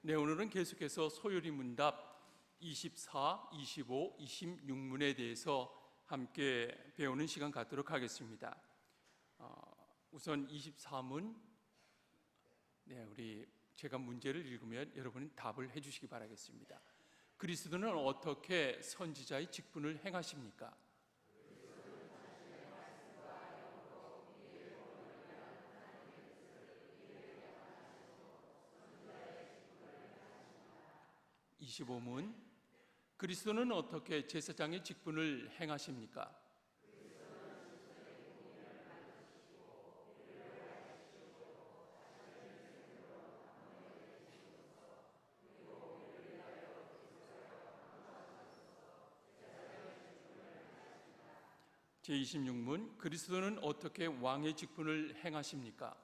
네, 오늘은 계속해서 소요리 문답 24, 25, 26문에 대해서 함께 배우는 시간 갖도록 하겠습니다. 우선 23문, 제가 문제를 읽으면 여러분은 답을 해주시기 바라겠습니다. 그리스도는 어떻게 선지자의 직분을 행하십니까? (25문) 그리스도는 어떻게 제사장의 직분을 행하십니까? 제26문 그리스도는 어떻게 왕의 직분을 행하십니까?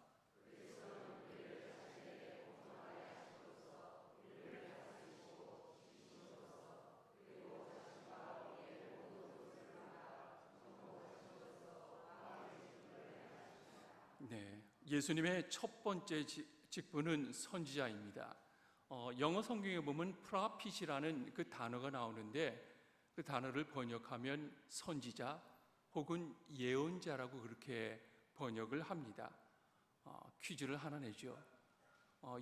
네, 예수님의 첫 번째 직분은 선지자입니다. 영어 성경에 보면 프라핏이라는 그 단어가 나오는데 그 단어를 번역하면 선지자 혹은 예언자라고 그렇게 번역을 합니다. 퀴즈를 하나 내죠.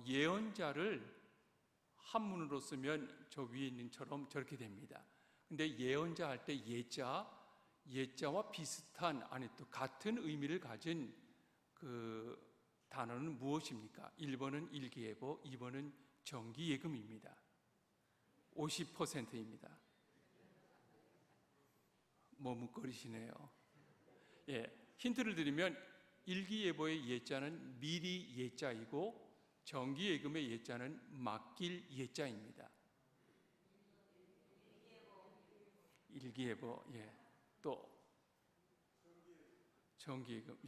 예언자를 한문으로 쓰면 저 위에 있는 처럼 저렇게 됩니다. 근데 예언자 할 때 예자와 비슷한, 아니 또 같은 의미를 가진 그 단어는 무엇입니까? 1번은 일기예보, 2번은 정기예금입니다. 50%입니다. 머뭇거리시네요. 힌트를 드리면 일기예보의 예자는 미리 예자이고 정기예금의 예자는 맡길 예자입니다. 일기예보, 또 정기예금,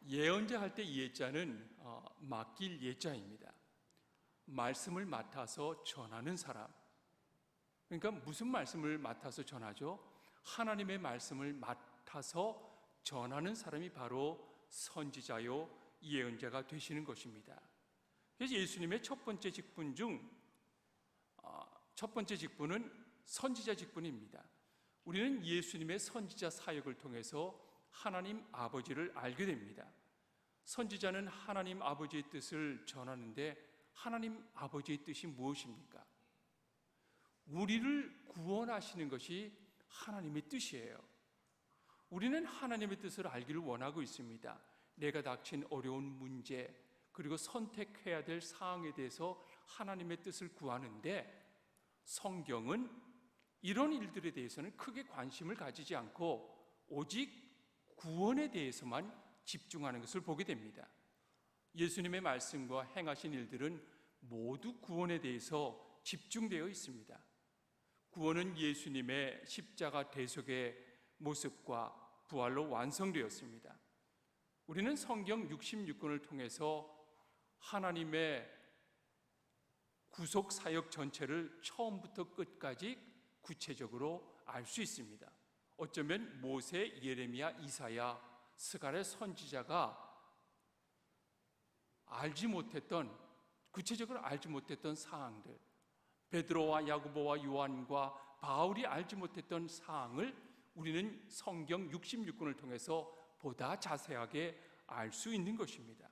예언자 할 때 예자는 맡길 예자입니다. 말씀을 맡아서 전하는 사람. 그러니까 무슨 말씀을 맡아서 전하죠? 하나님의 말씀을 맡아서 전하는 사람이 바로 선지자요 예언자가 되시는 것입니다. 그래서 예수님의 첫 번째 직분 중 첫 번째 직분은 선지자 직분입니다. 우리는 예수님의 선지자 사역을 통해서 하나님 아버지를 알게 됩니다. 선지자는 하나님 아버지의 뜻을 전하는데 하나님 아버지의 뜻이 무엇입니까? 우리를 구원하시는 것이 하나님의 뜻이에요. 우리는 하나님의 뜻을 알기를 원하고 있습니다. 내가 닥친 어려운 문제, 그리고 선택해야 될 사항에 대해서 하나님의 뜻을 구하는데 성경은 이런 일들에 대해서는 크게 관심을 가지지 않고 오직 구원에 대해서만 집중하는 것을 보게 됩니다. 예수님의 말씀과 행하신 일들은 모두 구원에 대해서 집중되어 있습니다. 구원은 예수님의 십자가 대속의 모습과 부활로 완성되었습니다. 우리는 성경 66권을 통해서 하나님의 구속 사역 전체를 처음부터 끝까지 구체적으로 알 수 있습니다. 어쩌면 모세, 예레미야, 이사야, 스가랴 선지자가 구체적으로 알지 못했던 사항들, 베드로와 야고보와 요한과 바울이 알지 못했던 사항을 우리는 성경 66권을 통해서 보다 자세하게 알 수 있는 것입니다.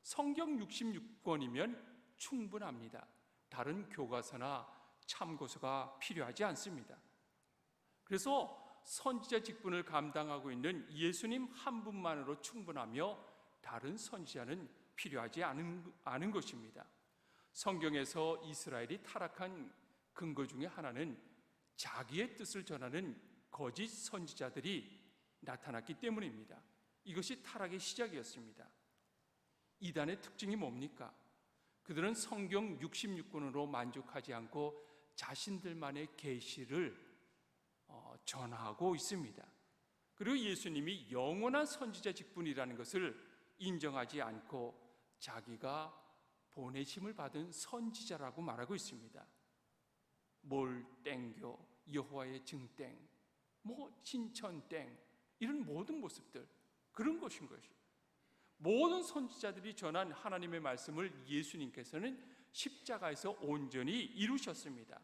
성경 66권이면 충분합니다. 다른 교과서나 참고서가 필요하지 않습니다. 그래서 선지자 직분을 감당하고 있는 예수님 한 분만으로 충분하며 다른 선지자는 필요하지 않은 것입니다. 성경에서 이스라엘이 타락한 근거 중에 하나는 자기의 뜻을 전하는 거짓 선지자들이 나타났기 때문입니다. 이것이 타락의 시작이었습니다. 이단의 특징이 뭡니까? 그들은 성경 66권으로 만족하지 않고 자신들만의 계시를 전하고 있습니다. 그리고 예수님이 영원한 선지자 직분이라는 것을 인정하지 않고 자기가 보내심을 받은 선지자라고 말하고 있습니다. 몰땡교, 여호와의 증땡, 신천땡, 이런 모든 모습들, 그런 것인 것이. 모든 선지자들이 전한 하나님의 말씀을 예수님께서는 십자가에서 온전히 이루셨습니다.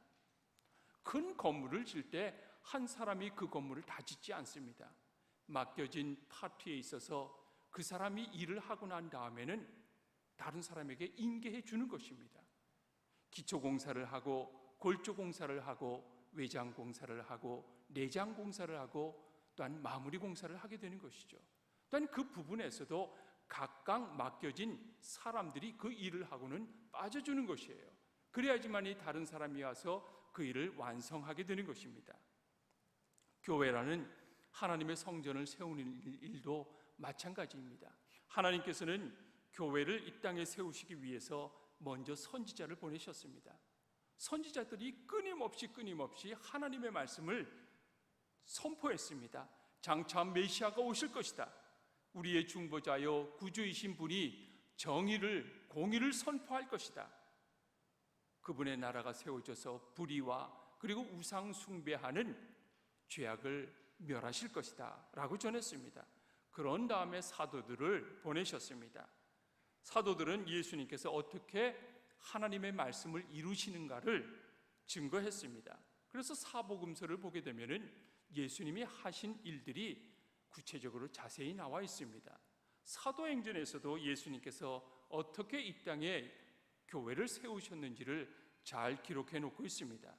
큰 건물을 질 때 한 사람이 그 건물을 다 짓지 않습니다. 맡겨진 파트에 있어서 그 사람이 일을 하고 난 다음에는 다른 사람에게 인계해 주는 것입니다. 기초공사를 하고 골조공사를 하고 외장공사를 하고 내장공사를 하고 또한 마무리공사를 하게 되는 것이죠. 또한 그 부분에서도 각각 맡겨진 사람들이 그 일을 하고는 빠져주는 것이에요. 그래야지만이 다른 사람이 와서 그 일을 완성하게 되는 것입니다. 교회라는 하나님의 성전을 세우는 일도 마찬가지입니다. 하나님께서는 교회를 이 땅에 세우시기 위해서 먼저 선지자를 보내셨습니다. 선지자들이 끊임없이 하나님의 말씀을 선포했습니다. 장차 메시아가 오실 것이다. 우리의 중보자여 구주이신 분이 정의를, 공의를 선포할 것이다. 그분의 나라가 세워져서 불의와 그리고 우상 숭배하는 죄악을 멸하실 것이다 라고 전했습니다. 그런 다음에 사도들을 보내셨습니다. 사도들은 예수님께서 어떻게 하나님의 말씀을 이루시는가를 증거했습니다. 그래서 사복음서를 보게 되면은 예수님이 하신 일들이 구체적으로 자세히 나와 있습니다. 사도행전에서도 예수님께서 어떻게 이 땅에 교회를 세우셨는지를 잘 기록해 놓고 있습니다.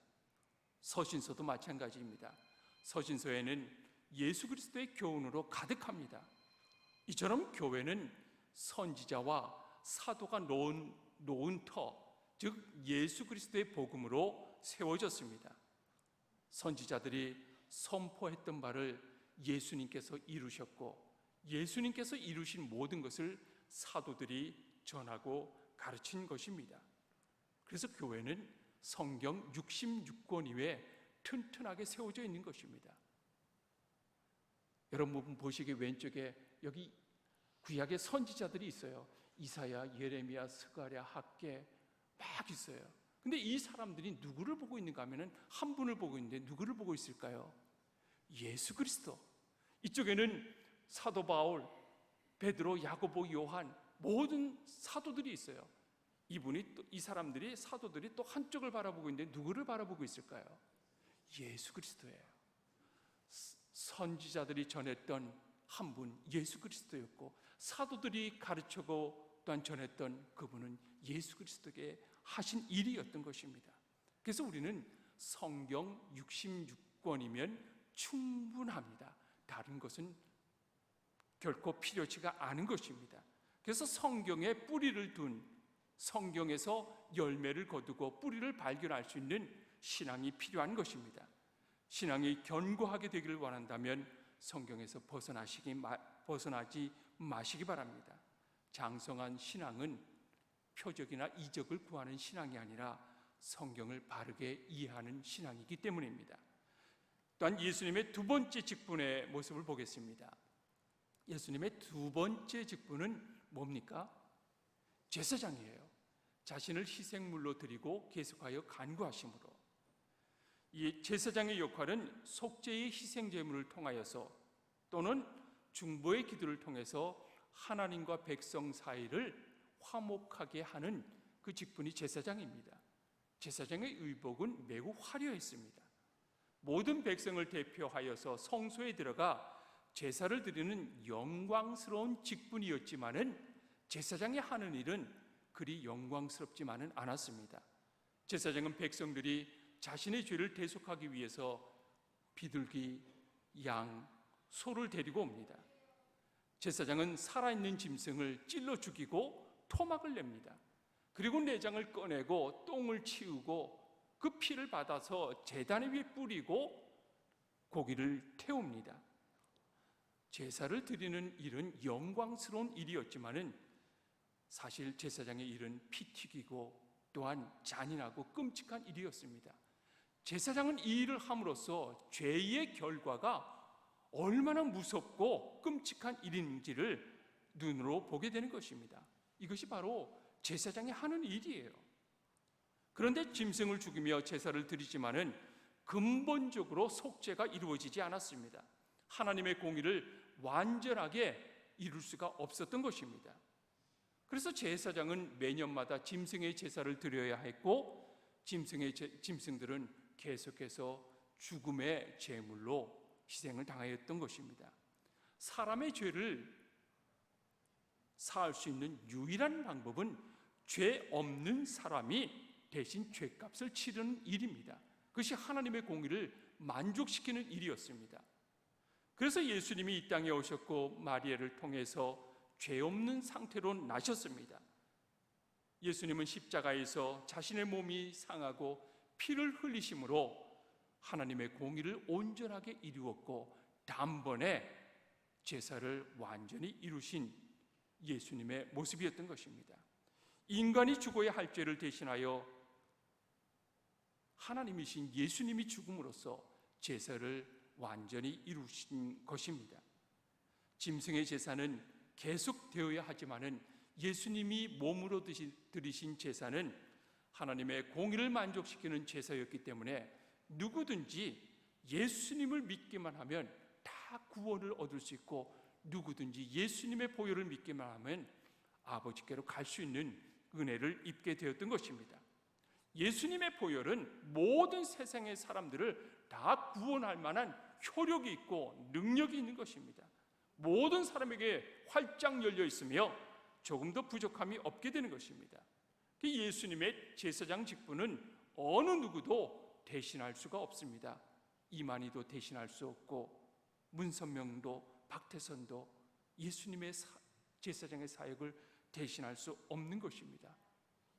서신서도 마찬가지입니다. 서신서에는 예수 그리스도의 교훈으로 가득합니다. 이처럼 교회는 선지자와 사도가 놓은 터, 즉 예수 그리스도의 복음으로 세워졌습니다. 선지자들이 선포했던 바를 예수님께서 이루셨고 예수님께서 이루신 모든 것을 사도들이 전하고 가르친 것입니다. 그래서 교회는 성경 66권 이외에 튼튼하게 세워져 있는 것입니다. 여러분 보시기에 왼쪽에 여기 구약의 선지자들이 있어요. 이사야, 예레미야, 스가랴, 학개 막 있어요. 근데 이 사람들이 누구를 보고 있는가 하면은 한 분을 보고 있는데 누구를 보고 있을까요? 예수 그리스도. 이쪽에는 사도 바울, 베드로, 야고보, 요한 모든 사도들이 있어요. 이 사람들이 사도들이 또 한쪽을 바라보고 있는데 누구를 바라보고 있을까요? 예수 그리스도예요. 선지자들이 전했던 한 분 예수 그리스도였고 사도들이 가르치고 또한 전했던 그분은 예수 그리스도께 하신 일이었던 것입니다. 그래서 우리는 성경 66권이면 충분합니다. 다른 것은 결코 필요치가 않은 것입니다. 그래서 성경에 뿌리를 둔, 성경에서 열매를 거두고 뿌리를 발견할 수 있는 신앙이 필요한 것입니다. 신앙이 견고하게 되기를 원한다면 성경에서 벗어나지 마시기 바랍니다. 장성한 신앙은 표적이나 이적을 구하는 신앙이 아니라 성경을 바르게 이해하는 신앙이기 때문입니다. 또한 예수님의 두 번째 직분의 모습을 보겠습니다. 예수님의 두 번째 직분은 뭡니까? 제사장이에요. 자신을 희생물로 드리고 계속하여 간구하심으로. 이 제사장의 역할은 속죄의 희생제물을 통하여서 또는 중보의 기도를 통해서 하나님과 백성 사이를 화목하게 하는 그 직분이 제사장입니다. 제사장의 의복은 매우 화려했습니다. 모든 백성을 대표하여서 성소에 들어가 제사를 드리는 영광스러운 직분이었지만은 제사장이 하는 일은 그리 영광스럽지만은 않았습니다. 제사장은 백성들이 자신의 죄를 대속하기 위해서 비둘기, 양, 소를 데리고 옵니다. 제사장은 살아있는 짐승을 찔러 죽이고 토막을 냅니다. 그리고 내장을 꺼내고 똥을 치우고 그 피를 받아서 제단 위에 뿌리고 고기를 태웁니다. 제사를 드리는 일은 영광스러운 일이었지만은 사실 제사장의 일은 피 튀기고 또한 잔인하고 끔찍한 일이었습니다. 제사장은 이 일을 함으로써 죄의 결과가 얼마나 무섭고 끔찍한 일인지를 눈으로 보게 되는 것입니다. 이것이 바로 제사장이 하는 일이에요. 그런데 짐승을 죽이며 제사를 드리지만은 근본적으로 속죄가 이루어지지 않았습니다. 하나님의 공의를 완전하게 이룰 수가 없었던 것입니다. 그래서 제사장은 매년마다 짐승의 제사를 드려야 했고, 짐승들은 계속해서 죽음의 제물로 희생을 당하였던 것입니다. 사람의 죄를 사할 수 있는 유일한 방법은 죄 없는 사람이 대신 죄값을 치르는 일입니다. 그것이 하나님의 공의를 만족시키는 일이었습니다. 그래서 예수님이 이 땅에 오셨고 마리아를 통해서 죄 없는 상태로 나셨습니다. 예수님은 십자가에서 자신의 몸이 상하고 피를 흘리심으로 하나님의 공의를 온전하게 이루었고, 단번에 제사를 완전히 이루신 예수님의 모습이었던 것입니다. 인간이 죽어야 할 죄를 대신하여 하나님이신 예수님이 죽음으로써 제사를 완전히 이루신 것입니다. 짐승의 제사는 계속되어야 하지만은 예수님이 몸으로 드리신 제사는 하나님의 공의를 만족시키는 제사였기 때문에 누구든지 예수님을 믿기만 하면 다 구원을 얻을 수 있고, 누구든지 예수님의 보혈을 믿기만 하면 아버지께로 갈 수 있는 은혜를 입게 되었던 것입니다. 예수님의 보혈은 모든 세상의 사람들을 다 구원할 만한 효력이 있고 능력이 있는 것입니다. 모든 사람에게 활짝 열려 있으며 조금도 부족함이 없게 되는 것입니다. 예수님의 제사장 직분은 어느 누구도 대신할 수가 없습니다. 이만희도 대신할 수 없고, 문선명도 박태선도 예수님의 제사장의 사역을 대신할 수 없는 것입니다.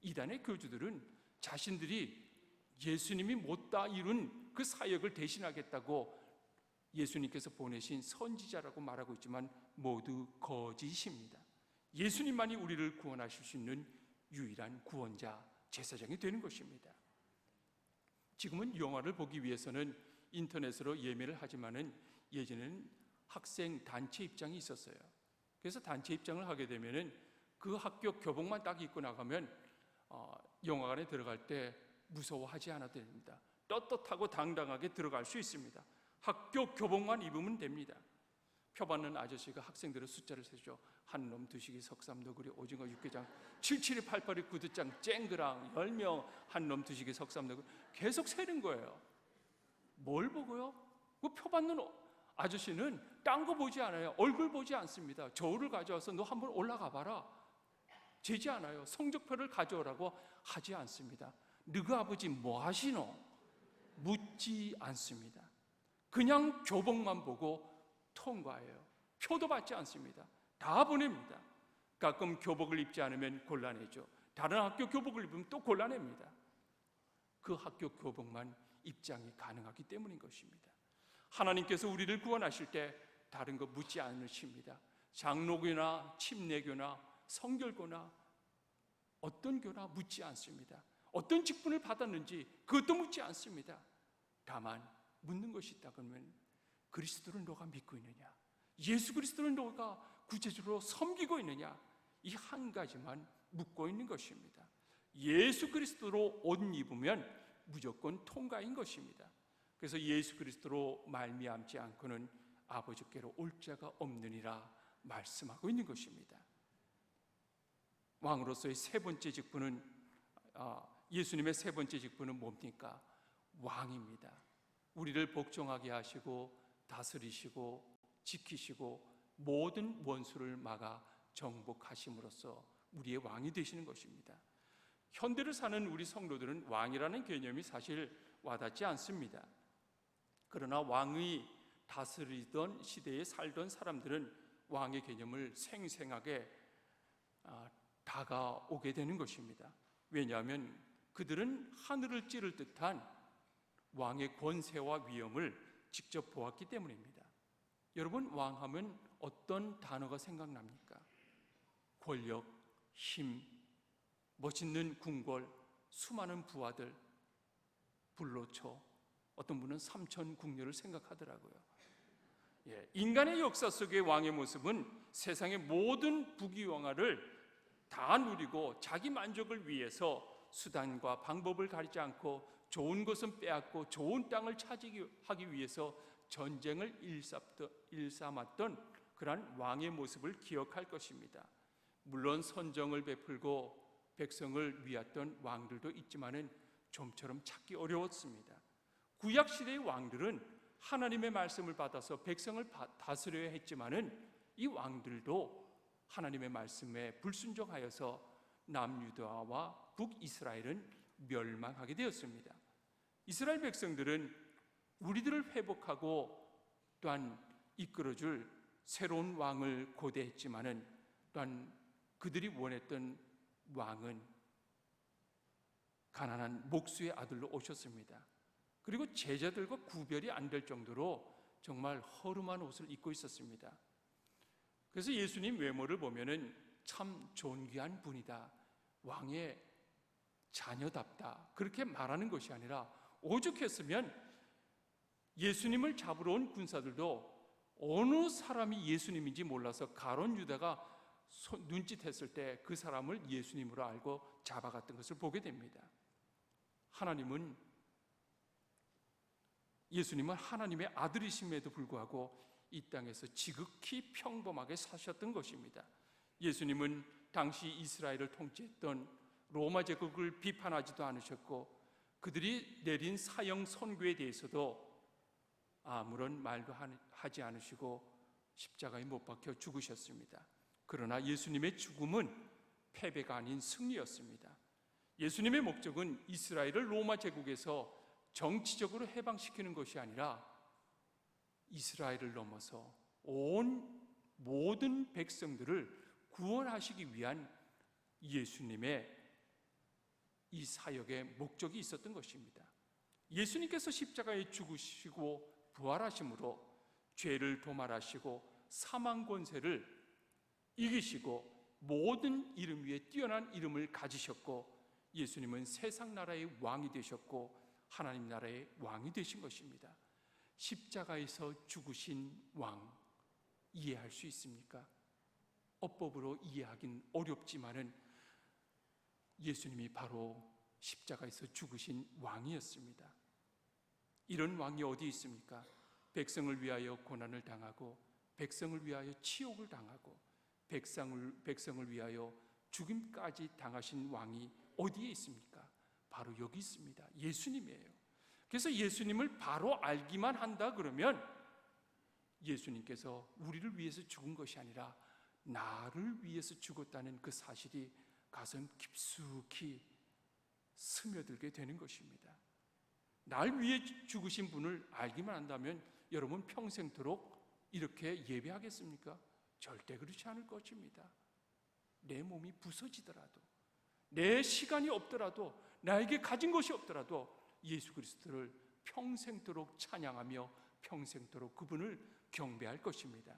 이단의 교주들은 자신들이 예수님이 못다 이룬 그 사역을 대신하겠다고 예수님께서 보내신 선지자라고 말하고 있지만 모두 거짓입니다. 예수님만이 우리를 구원하실 수 있는 유일한 구원자, 제사장이 되는 것입니다. 지금은 영화를 보기 위해서는 인터넷으로 예매를 하지만은 예전에는 학생 단체 입장이 있었어요. 그래서 단체 입장을 하게 되면은 그 학교 교복만 딱 입고 나가면 영화관에 들어갈 때 무서워하지 않아도 됩니다. 떳떳하고 당당하게 들어갈 수 있습니다. 학교 교복만 입으면 됩니다. 표받는 아저씨가 학생들의 숫자를 세죠. 한 놈, 두식이, 석삼, 너구리, 오징어, 육개장, 77이, 88이, 구두장, 쨍그랑, 10명, 한 놈, 두식이, 석삼, 너구리 계속 세는 거예요. 뭘 보고요? 그 표받는 아저씨는 딴 거 보지 않아요. 얼굴 보지 않습니다. 저울을 가져와서 너 한번 올라가 봐라. 재지 않아요. 성적표를 가져오라고 하지 않습니다. 너희 아버지 뭐 하시노? 묻지 않습니다. 그냥 교복만 보고 통과해요. 표도 받지 않습니다. 다 보냅니다. 가끔 교복을 입지 않으면 곤란해져. 다른 학교 교복을 입으면 또 곤란합니다. 그 학교 교복만 입장이 가능하기 때문인 것입니다. 하나님께서 우리를 구원하실 때 다른 거 묻지 않으십니다. 장로교나 침례교나 성결교나 어떤 교나 묻지 않습니다. 어떤 직분을 받았는지 그것도 묻지 않습니다. 다만 묻는 것이 있다 그러면 그리스도를 너가 믿고 있느냐, 예수 그리스도를 너가 구체적으로 섬기고 있느냐, 이 한 가지만 묻고 있는 것입니다. 예수 그리스도로 옷 입으면 무조건 통과인 것입니다. 그래서 예수 그리스도로 말미암지 않고는 아버지께로 올 자가 없느니라 말씀하고 있는 것입니다. 왕으로서의 세 번째 직분은 예수님의 세 번째 직분은 뭡니까? 왕입니다. 우리를 복종하게 하시고 다스리시고 지키시고 모든 원수를 막아 정복하심으로써 우리의 왕이 되시는 것입니다. 현대를 사는 우리 성도들은 왕이라는 개념이 사실 와닿지 않습니다. 그러나 왕이 다스리던 시대에 살던 사람들은 왕의 개념을 생생하게 다가오게 되는 것입니다. 왜냐하면 그들은 하늘을 찌를 듯한 왕의 권세와 위엄을 직접 보았기 때문입니다. 여러분, 왕하면 어떤 단어가 생각납니까? 권력, 힘, 멋있는 궁궐, 수많은 부하들, 불로초, 어떤 분은 삼천 궁녀를 생각하더라고요. 인간의 역사 속의 왕의 모습은 세상의 모든 부귀영화를 다 누리고 자기 만족을 위해서 수단과 방법을 가리지 않고 좋은 것은 빼앗고 좋은 땅을 차지하기 위해서 전쟁을 일삼았던 그러한 왕의 모습을 기억할 것입니다. 물론 선정을 베풀고 백성을 위했던 왕들도 있지만은 좀처럼 찾기 어려웠습니다. 구약 시대의 왕들은 하나님의 말씀을 받아서 백성을 다스려야 했지만은 이 왕들도 하나님의 말씀에 불순종하여서 남유다와 북이스라엘은 멸망하게 되었습니다. 이스라엘 백성들은 우리들을 회복하고 또한 이끌어줄 새로운 왕을 고대했지만은 또한 그들이 원했던 왕은 가난한 목수의 아들로 오셨습니다. 그리고 제자들과 구별이 안 될 정도로 정말 허름한 옷을 입고 있었습니다. 그래서 예수님 외모를 보면은 참 존귀한 분이다, 왕의 자녀답다, 그렇게 말하는 것이 아니라 오죽했으면 예수님을 잡으러 온 군사들도 어느 사람이 예수님인지 몰라서 가룟 유다가 눈짓했을 때 그 사람을 예수님으로 알고 잡아갔던 것을 보게 됩니다. 예수님은 하나님의 아들이심에도 불구하고 이 땅에서 지극히 평범하게 사셨던 것입니다. 예수님은 당시 이스라엘을 통치했던 로마 제국을 비판하지도 않으셨고 그들이 내린 사형 선고에 대해서도 아무런 말도 하지 않으시고 십자가에 못 박혀 죽으셨습니다. 그러나 예수님의 죽음은 패배가 아닌 승리였습니다. 예수님의 목적은 이스라엘을 로마 제국에서 정치적으로 해방시키는 것이 아니라 이스라엘을 넘어서 온 모든 백성들을 구원하시기 위한 예수님의 이 사역의 목적이 있었던 것입니다. 예수님께서 십자가에 죽으시고 부활하심으로 죄를 도말하시고 사망 권세를 이기시고 모든 이름 위에 뛰어난 이름을 가지셨고 예수님은 세상 나라의 왕이 되셨고 하나님 나라의 왕이 되신 것입니다. 십자가에서 죽으신 왕 이해할 수 있습니까? 어법으로 이해하긴 어렵지만은 예수님이 바로 십자가에서 죽으신 왕이었습니다. 이런 왕이 어디 있습니까? 백성을 위하여 고난을 당하고 백성을 위하여 치욕을 당하고 백성을 위하여 죽임까지 당하신 왕이 어디에 있습니까? 바로 여기 있습니다. 예수님이에요. 그래서 예수님을 바로 알기만 한다 그러면 예수님께서 우리를 위해서 죽은 것이 아니라 나를 위해서 죽었다는 그 사실이 가슴 깊숙이 스며들게 되는 것입니다. 날 위해 죽으신 분을 알기만 한다면 여러분 평생토록 이렇게 예배하겠습니까? 절대 그렇지 않을 것입니다. 내 몸이 부서지더라도, 내 시간이 없더라도, 나에게 가진 것이 없더라도 예수 그리스도를 평생토록 찬양하며 평생토록 그분을 경배할 것입니다.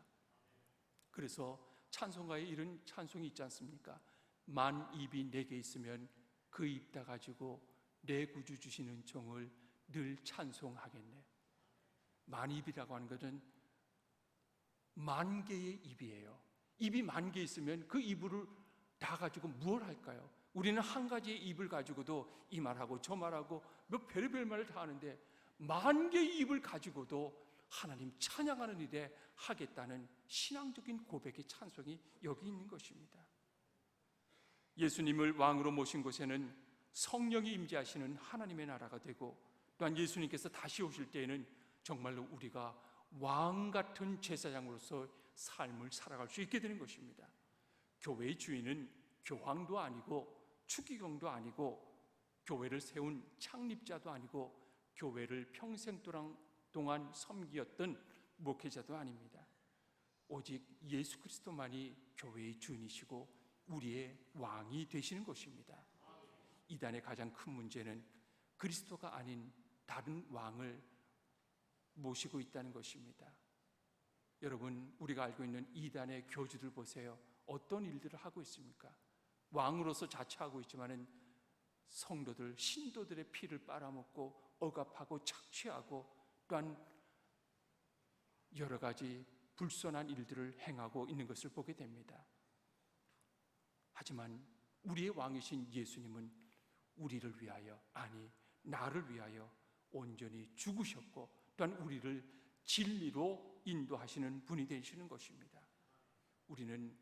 그래서 찬송가에 이런 찬송이 있지 않습니까? 만 입이 내게 있으면 그 입 다 가지고 내 구주 주시는 종을 늘 찬송하겠네. 만 입이라고 하는 것은 만 개의 입이에요. 입이 만 개 있으면 그 입을 다 가지고 무엇을 할까요? 우리는 한 가지의 입을 가지고도 이 말하고 저 말하고 몇 별의별 말을 다 하는데 만 개의 입을 가지고도 하나님 찬양하는 일에 하겠다는 신앙적인 고백의 찬송이 여기 있는 것입니다. 예수님을 왕으로 모신 곳에는 성령이 임재하시는 하나님의 나라가 되고 또한 예수님께서 다시 오실 때에는 정말로 우리가 왕 같은 제사장으로서 삶을 살아갈 수 있게 되는 것입니다. 교회의 주인은 교황도 아니고 추기경도 아니고 교회를 세운 창립자도 아니고 교회를 평생 동안 섬기었던 목회자도 아닙니다. 오직 예수 그리스도만이 교회의 주인이시고 우리의 왕이 되시는 것입니다. 이단의 가장 큰 문제는 그리스도가 아닌 다른 왕을 모시고 있다는 것입니다. 여러분, 우리가 알고 있는 이단의 교주들 보세요. 어떤 일들을 하고 있습니까? 왕으로서 자처하고 있지만은 성도들, 신도들의 피를 빨아먹고 억압하고 착취하고 또한 여러 가지 불선한 일들을 행하고 있는 것을 보게 됩니다. 하지만 우리의 왕이신 예수님은 우리를 위하여, 아니 나를 위하여 온전히 죽으셨고 또한 우리를 진리로 인도하시는 분이 되시는 것입니다. 우리는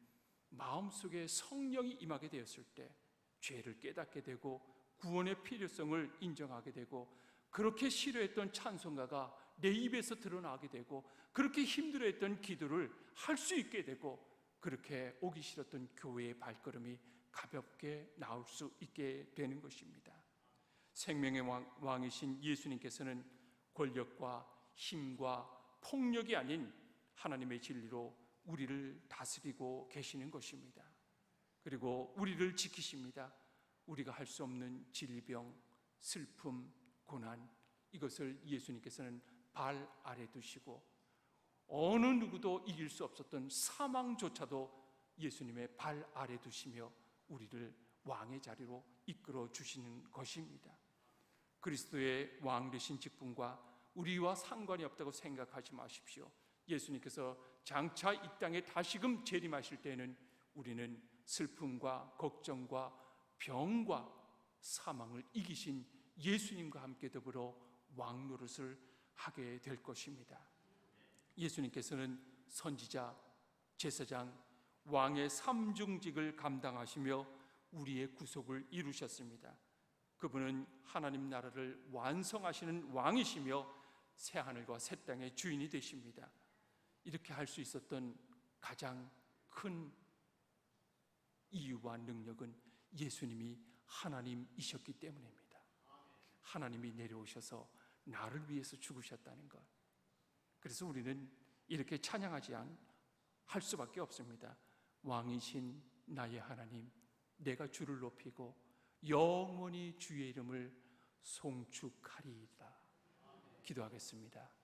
마음속에 성령이 임하게 되었을 때 죄를 깨닫게 되고 구원의 필요성을 인정하게 되고, 그렇게 싫어했던 찬송가가 내 입에서 드러나게 되고, 그렇게 힘들어했던 기도를 할 수 있게 되고, 그렇게 오기 싫었던 교회의 발걸음이 가볍게 나올 수 있게 되는 것입니다. 생명의 왕이신 예수님께서는 권력과 힘과 폭력이 아닌 하나님의 진리로 우리를 다스리고 계시는 것입니다. 그리고 우리를 지키십니다. 우리가 할 수 없는 질병, 슬픔, 고난, 이것을 예수님께서는 발 아래 두시고, 어느 누구도 이길 수 없었던 사망조차도 예수님의 발 아래 두시며 우리를 왕의 자리로 이끌어 주시는 것입니다. 그리스도의 왕 되신 직분과 우리와 상관이 없다고 생각하지 마십시오. 예수님께서 장차 이 땅에 다시금 재림하실 때에는 우리는 슬픔과 걱정과 병과 사망을 이기신 예수님과 함께 더불어 왕 노릇을 하게 될 것입니다. 예수님께서는 선지자, 제사장, 왕의 삼중직을 감당하시며 우리의 구속을 이루셨습니다. 그분은 하나님 나라를 완성하시는 왕이시며 새하늘과 새 땅의 주인이 되십니다. 이렇게 할 수 있었던 가장 큰 이유와 능력은 예수님이 하나님이셨기 때문입니다. 하나님이 내려오셔서 나를 위해서 죽으셨다는 것. 그래서 우리는 이렇게 찬양하지 할 수밖에 없습니다. 왕이신 나의 하나님, 내가 주를 높이고 영원히 주의 이름을 송축하리이다. 기도하겠습니다.